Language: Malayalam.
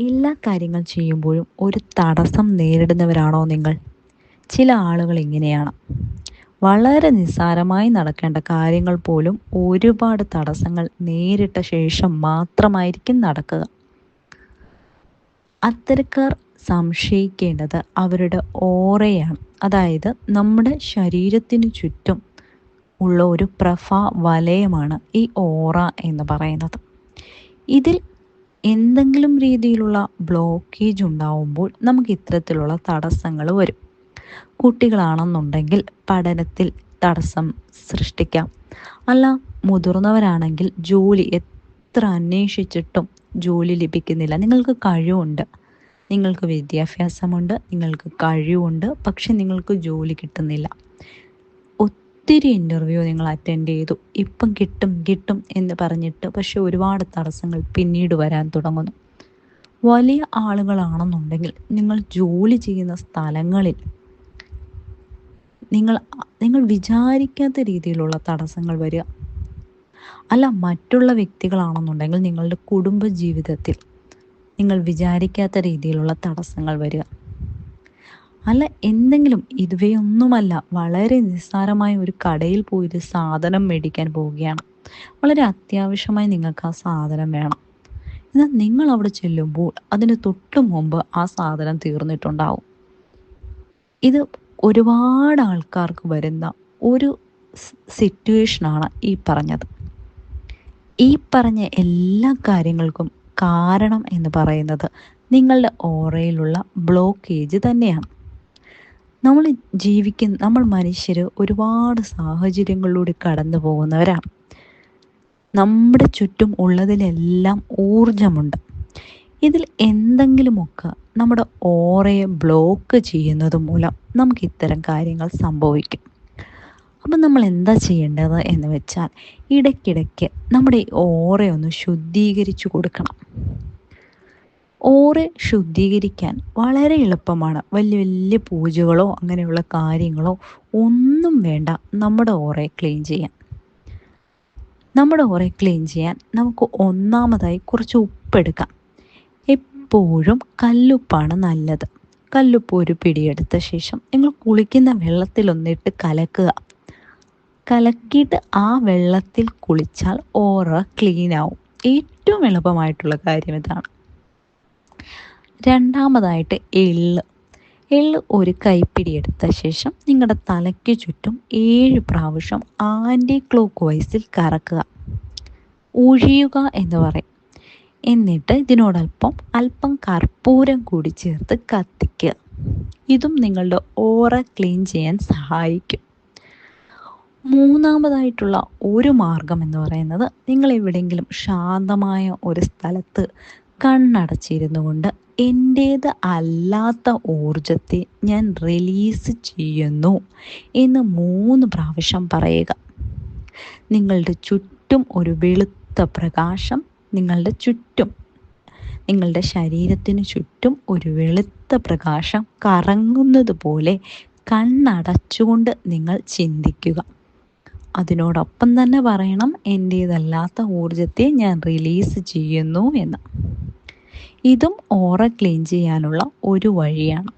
എല്ലാ കാര്യങ്ങൾ ചെയ്യുമ്പോഴും ഒരു തടസ്സം നേരിടുന്നവരാണോ നിങ്ങൾ? ചില ആളുകൾ ഇങ്ങനെയാണ്. വളരെ നിസ്സാരമായി നടക്കേണ്ട കാര്യങ്ങൾ പോലും ഒരുപാട് തടസ്സങ്ങൾ നേരിട്ട ശേഷം മാത്രമായിരിക്കും നടക്കുക. അത്തരക്കാർ സംശയിക്കേണ്ടത് അവരുടെ ഓറയാണ്. അതായത് നമ്മുടെ ശരീരത്തിന് ചുറ്റും ഉള്ള ഒരു വലയമാണ് ഈ ഓറ എന്ന് പറയുന്നത്. ഇതിൽ എന്തെങ്കിലും രീതിയിലുള്ള ബ്ലോക്കേജ് ഉണ്ടാവുമ്പോൾ നമുക്ക് ഇത്തരത്തിലുള്ള തടസ്സങ്ങൾ വരും. കുട്ടികളാണെന്നുണ്ടെങ്കിൽ പഠനത്തിൽ തടസ്സം സൃഷ്ടിക്കാം. അല്ല, മുതിർന്നവരാണെങ്കിൽ ജോലി എത്ര അന്വേഷിച്ചിട്ടും ജോലി ലഭിക്കുന്നില്ല. നിങ്ങൾക്ക് കഴിവുണ്ട്, നിങ്ങൾക്ക് വിദ്യാഭ്യാസമുണ്ട്, നിങ്ങൾക്ക് കഴിവുണ്ട്, പക്ഷെ നിങ്ങൾക്ക് ജോലി കിട്ടുന്നില്ല. ഒത്തിരി ഇൻ്റർവ്യൂ നിങ്ങൾ അറ്റൻഡ് ചെയ്തു, ഇപ്പം കിട്ടും എന്ന് പറഞ്ഞിട്ട് പക്ഷെ ഒരുപാട് തടസ്സങ്ങൾ പിന്നീട് വരാൻ തുടങ്ങുന്നു. വലിയ ആളുകളാണെന്നുണ്ടെങ്കിൽ നിങ്ങൾ ജോലി ചെയ്യുന്ന സ്ഥലങ്ങളിൽ നിങ്ങൾ വിചാരിക്കാത്ത രീതിയിലുള്ള തടസ്സങ്ങൾ വരിക. അല്ല, മറ്റുള്ള വ്യക്തികളാണെന്നുണ്ടെങ്കിൽ നിങ്ങളുടെ കുടുംബ ജീവിതത്തിൽ നിങ്ങൾ വിചാരിക്കാത്ത രീതിയിലുള്ള തടസ്സങ്ങൾ വരിക. അല്ല, എന്തെങ്കിലും ഇതുവയൊന്നുമല്ല, വളരെ നിസ്സാരമായ ഒരു കടയിൽ പോയി ഒരു സാധനം മേടിക്കാൻ പോവുകയാണ്. വളരെ അത്യാവശ്യമായി നിങ്ങൾക്ക് ആ സാധനം വേണം. എന്നാൽ നിങ്ങൾ അവിടെ ചെല്ലുമ്പോൾ അതിന് തൊട്ട് മുമ്പ് ആ സാധനം തീർന്നിട്ടുണ്ടാവും. ഇത് ഒരുപാട് ആൾക്കാർക്ക് വരുന്ന ഒരു സിറ്റുവേഷനാണ് ഈ പറഞ്ഞത്. ഈ പറഞ്ഞ എല്ലാ കാര്യങ്ങൾക്കും കാരണം എന്ന് പറയുന്നത് നിങ്ങളുടെ ഓറയിലുള്ള ബ്ലോക്കേജ് തന്നെയാണ്. നമ്മൾ മനുഷ്യർ ഒരുപാട് സാഹചര്യങ്ങളിലൂടെ കടന്നു പോകുന്നവരാണ്. നമ്മുടെ ചുറ്റും ഉള്ളതിലെല്ലാം ഊർജമുണ്ട്. ഇതിൽ എന്തെങ്കിലുമൊക്കെ നമ്മുടെ ഓറയെ ബ്ലോക്ക് ചെയ്യുന്നത് മൂലം നമുക്ക് ഇത്തരം കാര്യങ്ങൾ സംഭവിക്കും. അപ്പം നമ്മൾ എന്താ ചെയ്യേണ്ടത് എന്ന് വെച്ചാൽ, ഇടയ്ക്കിടയ്ക്ക് നമ്മുടെ ഈ ഓറയൊന്ന് ശുദ്ധീകരിച്ചു കൊടുക്കണം. ഓറ ശുദ്ധീകരിക്കാൻ വളരെ എളുപ്പമാണ്. വലിയ വലിയ പൂജകളോ അങ്ങനെയുള്ള കാര്യങ്ങളോ ഒന്നും വേണ്ട നമ്മുടെ ഓറയെ ക്ലീൻ ചെയ്യാൻ. നമ്മുടെ ഓറയെ ക്ലീൻ ചെയ്യാൻ നമുക്ക് ഒന്നാമതായി കുറച്ച് ഉപ്പെടുക്കാം. എപ്പോഴും കല്ലുപ്പാണ് നല്ലത്. കല്ലുപ്പ് ഒരു പിടിയെടുത്ത ശേഷം നിങ്ങൾ കുളിക്കുന്ന വെള്ളത്തിലൊന്നിട്ട് കലക്കിയിട്ട് ആ വെള്ളത്തിൽ കുളിച്ചാൽ ഓറ ക്ലീൻ ആവും. ഏറ്റവും എളുപ്പമായിട്ടുള്ള കാര്യം ഇതാണ്. രണ്ടാമതായിട്ട് എള്ള് ഒരു കൈപ്പിടി എടുത്ത ശേഷം നിങ്ങളുടെ തലയ്ക്ക് ചുറ്റും 7 പ്രാവശ്യം ആൻറ്റി ക്ലോക്ക് വൈസിൽ കറക്കുക. ഒഴിയുക എന്ന് പറയും. എന്നിട്ട് അല്പം കർപ്പൂരം കൂടി ചേർത്ത് കത്തിക്കുക. ഇതും നിങ്ങളുടെ ഓറ ക്ലീൻ ചെയ്യാൻ സഹായിക്കും. മൂന്നാമതായിട്ടുള്ള ഒരു മാർഗം എന്ന് പറയുന്നത്, നിങ്ങൾ എവിടെയെങ്കിലും ശാന്തമായ ഒരു സ്ഥലത്ത് കണ്ണടച്ചിരുന്നു കൊണ്ട് എൻ്റേത് അല്ലാത്ത ഊർജത്തെ ഞാൻ റിലീസ് ചെയ്യുന്നു എന്ന് 3 പ്രാവശ്യം പറയുക. നിങ്ങളുടെ ചുറ്റും ഒരു വെളുത്ത പ്രകാശം, നിങ്ങളുടെ ശരീരത്തിന് ചുറ്റും ഒരു വെളുത്ത പ്രകാശം കറങ്ങുന്നത് പോലെ കണ്ണടച്ചുകൊണ്ട് നിങ്ങൾ ചിന്തിക്കുക. അതിനോടൊപ്പം തന്നെ പറയണം, എൻ്റേതല്ലാത്ത ഊർജത്തെ ഞാൻ റിലീസ് ചെയ്യുന്നു എന്ന്. ഇതും ഓറ ക്ലീൻ ചെയ്യാനുള്ള ഒരു വഴിയാണ്.